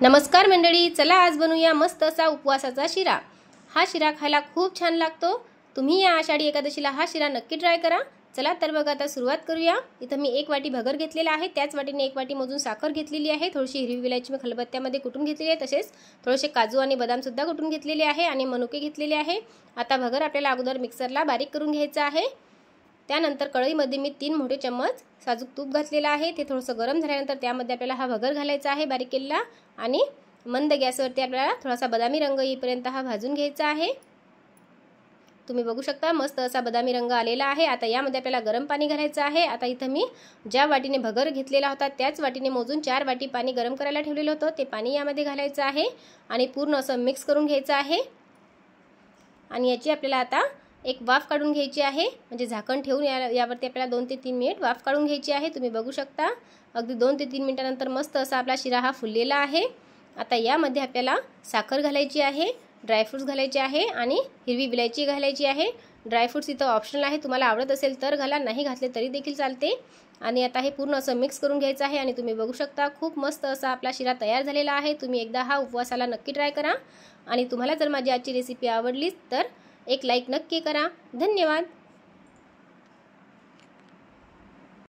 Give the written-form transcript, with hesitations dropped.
नमस्कार मंडळी, चला आज बनवूया मस्त असा उपवासाचा शिरा। हा शिरा खायला खूप छान लागतो। तुम्ही या आषाढी एकादशीला हा शिरा नक्की ट्राय करा। चला तर बघा, आता सुरुवात करूया। इथं मी 1 वाटी भगर घेतलेला आहे, त्याच वाटीने 1 वाटी मोजून साखर घेतलेली आहे। थोडीशी हिरवी विलायची मी खलबत्त्यामध्ये कुटून घेतलेली आहे, तसेच थोडेसे काजू आणि बदाम सुद्धा कुटून घेतलेले आहे आणि मनुके घेतलेले आहे। आता भगर आपल्याला अगोदर मिक्सरला बारीक करून घ्यायचं आहे। त्यानंतर कढईमध्ये मी 3 मोठे चम्मच साजूक तूप घातलेला आहे। ते थोडंसं गरम झाल्यानंतर त्यामध्ये आपल्याला हा भगर घालायचा आहे बारीक केलेला आणि मंद गॅसवरती आपल्याला थोडासा बदामी रंग येईपर्यंत हा भाजून घ्यायचा आहे। तुम्ही बघू शकता मस्त असा बदामी रंग आलेला आहे। आता यामध्ये आपल्याला गरम पाणी घालायचं आहे। आता इथं मी ज्या वाटीने भगर घेतलेला होता त्याच वाटीने मोजून 4 वाटी पाणी गरम करायला ठेवलेलं होतं, ते पाणी यामध्ये घालायचं आहे आणि पूर्ण असं मिक्स करून घ्यायचं आहे। आणि याची आपल्याला आता एक वाफ काढून घ्यायची आहे, म्हणजे झाकण ठेवून यावरती आपल्याला 2 ते 3 मिनिट वाफ काढून घ्यायची आहे। तुम्ही बघू शकता अगदी 2 ते 3 मिनिटांनंतर मस्त असा आपला शिरा हा फुललेला आहे। आता यामध्ये आपल्याला साखर घालायची आहे, ड्रायफ्रूट्स घालायचे आहे आणि हिरवी विलायची घालायची आहे। ड्रायफ्रूट्स इथं ऑप्शनल आहे, तुम्हाला आवडत असेल तर घाला, नाही घातले तरी देखील चालते। आणि आता हे पूर्ण असं मिक्स करून घ्यायचं आहे आणि तुम्ही बघू शकता खूप मस्त असा आपला शिरा तयार झालेला आहे। तुम्ही एकदा हा उपवासाला नक्की ट्राय करा आणि तुम्हाला जर माझी आजची रेसिपी आवडली तर एक लाईक नक्की करा। धन्यवाद।